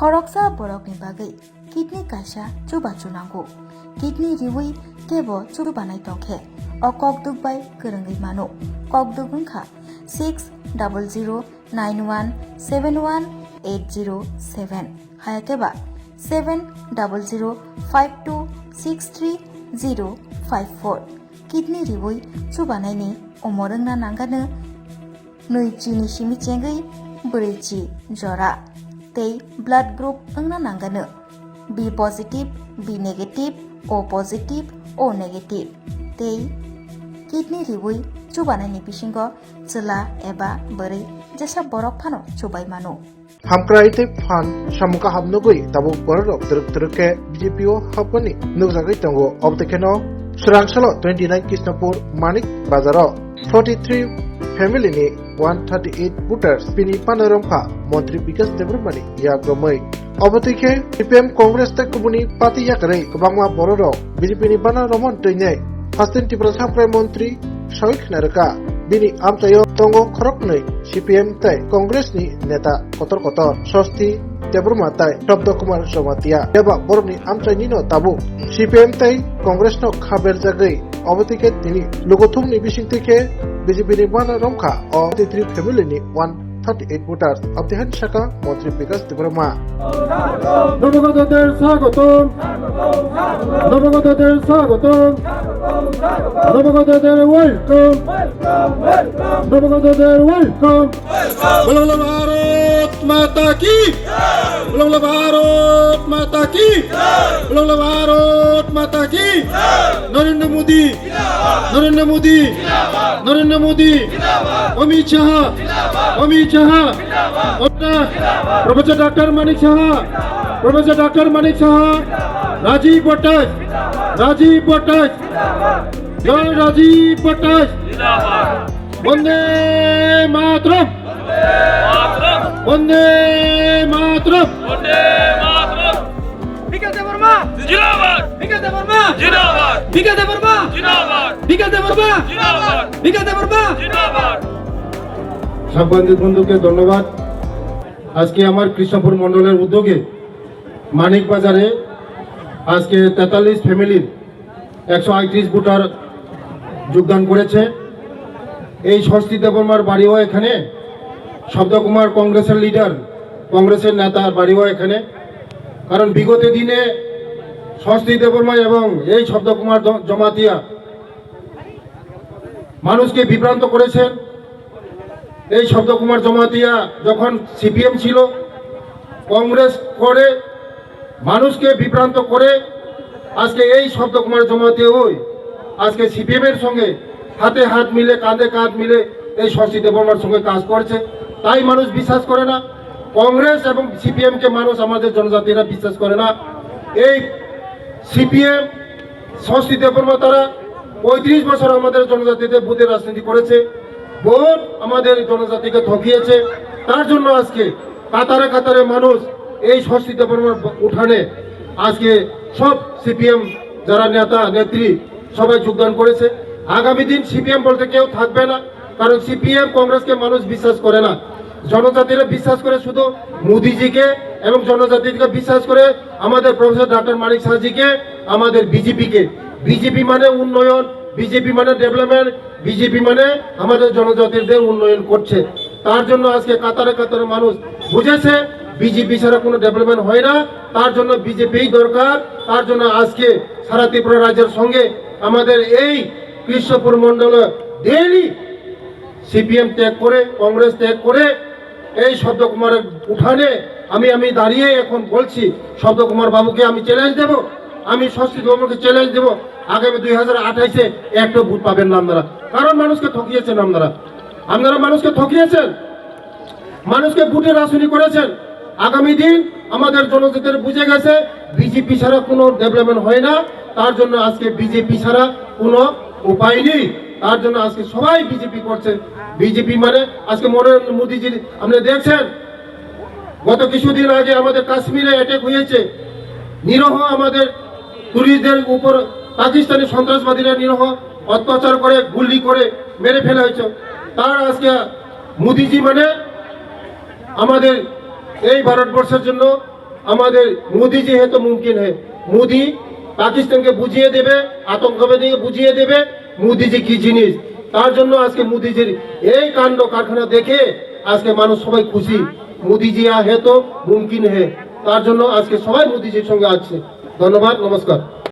खरकसा बरकनि बागै किडनी काइसा चुबाचु नांगौ किडनी रिवै केबो चुरु बानाय तंखे अ ककदुक बाय गोरोङै मानो ककदुक ओंखा 600091718007 हायाकेबा 7005263054 किडनी रिवै चुबानायनि अमरंना नांगानो नैचिनि सिमिचेंगै ब्रैचि जरा तै ब्लाड ग्रुप ओंना नांगानो B positive B negative O positive O negative तै किडनी रिवै चुबानायनि बिसिंगो चला एबा बोरै जेसा बरक फानो चुबाय मानो hamkraite fan samuka habnugui tabu borok truk-truke BJPO hapani nukjagui tongo obtekeno surangsalo 29 Kisnapur Manik Bazaro 43 family ni 138 voters pini panoromkha Montri Bikas Devrmani yagromai obotike CPM Congress ta kubuni pati yakrai kubangma borok BJP ni bana romon toinai Hastin Tipra Samkrai Montri Shoik Naraka Bini amtayo tongo khoroknoi CPM tai Congress ni neta kotor Sosti Debruma tai Shabda Kumar Somatia eba borni amtaini no tabu CPM tai Congress no khaber jagai obotike tini logothum ni bisingtike BJP ni bana romkha o 33 family ni 138 voters of the Han Shaka Montri Bikas Debruma নবগতদের স্বাগতম নবগতদের স্বাগতম নবগতদের welcome নবগতদের welcome বলো ভারত মাতা কি বলো ভারত মাতা কি বলো ভারত মাতা কি Narendra Modi Narendra Modi Narendra Modi Amit Shah professor doctor Manik Saha professor doctor Manik Saha Rajib Bhattacharya জয় রাজীব ভট্টাচ বন্দে মাতরম বন্দে মাতরম বিকাশ দেববর্মা জিন্দাবাদ বিকাশ দেববর্মা জিন্দাবাদ বিকাশ দেববর্মা জিন্দাবাদ বিকাশ দেববর্মা জিন্দাবাদ বিকাশ দেববর্মা জিন্দাবাদ সাংবাদিক বন্ধুকে ধন্যবাদ। আজকে আমার কৃষ্ণপুর মণ্ডলের উদ্যোগে মানিক বাজারে আজকে 43 ফ্যামিলির 138 ভোটার যোগদান করেছে। এই ষষ্ঠী দেববর্মার বাড়িও এখানে, শব্দকুমার কংগ্রেসের লিডার, কংগ্রেসের নেতার বাড়িও এখানে। কারণ বিগত দিনে ষষ্ঠী দেববর্মা এবং এই শব্দকুমার জমাতিয়া মানুষকে বিভ্রান্ত করেছেন। এই শব্দকুমার জমাতিয়া যখন সিপিএম ছিল, কংগ্রেস করে মানুষকে বিভ্রান্ত করে আজকে এই শব্দকুমার জমাতিয়া ওই আজকে সিপিএম এর সঙ্গে হাতে হাত মিলে কাঁধে কাঁধ মিলে এই ষষ্ঠী দেববর্মার সঙ্গে কাজ করছে। তাই মানুষ বিশ্বাস করে না কংগ্রেস এবং সিপিএম কে মানুষ, আমাদের জনজাতিরা বিশ্বাস করে না। এই সিপিএম ষষ্ঠী দেববর্মা তারা 35 বছর আমাদের জনজাতিদের বুথের রাজনীতি করেছে, ভোট আমাদের জনজাতিকে ঠকিয়েছে। তার জন্য আজকে কাতারে কাতারে মানুষ এই ষষ্ঠী দেববর্মার উঠানে আজকে সব সিপিএম যারা নেতা নেত্রী সবাই যোগদান করেছে। আগামী দিন সিপিএম বলতে কেউ থাকবে না, কারণ সিপিএম কংগ্রেসকে মানুষ বিশ্বাস করে না। জনজাতিরা বিশ্বাস করে শুধু মোদিজিকে এবং জনজাতিকে বিশ্বাস করে আমাদের প্রফেসর ডক্টর মানিক সাহাজিকে, আমাদের বিজেপিকে। বিজেপি মানে উন্নয়ন, বিজেপি মানে ডেভেলপমেন্ট, বিজেপি মানে আমাদের জনজাতিদের উন্নয়ন করছে। তার জন্য আজকে কাতারে কাতারে মানুষ বুঝেছে বিজেপি ছাড়া কোনো ডেভেলপমেন্ট হয় না, তার জন্য বিজেপি দরকার। তার জন্য আজকে সারা ত্রিপুরা রাজ্যের সঙ্গে আমাদের এই কৃষ্ণপুর মন্ডলে ডেইলি সিপিএম ত্যাগ করে কংগ্রেস ত্যাগ করে এই শব্দকুমারের উঠানে আমি দাঁড়িয়ে এখন বলছি, শব্দকুমার বাবুকে আমি চ্যালেঞ্জ দেব, আমি ষষ্ঠী দেববর্মাকে চ্যালেঞ্জ দেব, আগামী 2028-এ একটা ভোট পাবেন না আপনারা। কারণ মানুষকে ঠকিয়েছেন আপনারা মানুষকে ঠকিয়েছেন, মানুষকে ভোটে রাজনীতি করেছেন। আগামী দিন আমাদের জনজাতির বুঝে গেছে বিজেপি ছাড়া কোনো ডেভেলপমেন্ট হয় না। তার জন্য আজকে বিজেপি ছাড়া কোনো উপায় নেই। তার জন্য আজকে সবাই বিজেপি করছে। বিজেপি মানে আজকে নরেন্দ্র মোদীজির আপনি দেখছেন, গত কিছুদিন আগে আমাদের কাশ্মীরে অ্যাটাক হয়েছে, নিরহ আমাদের টুরিস্টদের উপর পাকিস্তানি সন্ত্রাসবাদীরা নিরহ অত্যাচার করে গুলি করে মেরে ফেলা হয়েছে। তার আজকে মোদিজি মানে আমাদের এই ভারতবর্ষের জন্য আমাদের মোদিজি হে তো মুমকিন হে। মোদি পাকিস্তানকে বুঝিয়ে দেবে, আতঙ্কবাদীকে বুঝিয়ে দেবে মোদিজি কি জিনিস। তার জন্য আজকে মোদিজির এই কাণ্ড কারখানা দেখে আজকে মানুষ সবাই খুশি। মোদিজি হে তো মুমকিন হে, তার জন্য আজকে সবাই মোদিজির সঙ্গে আছে। ধন্যবাদ, নমস্কার।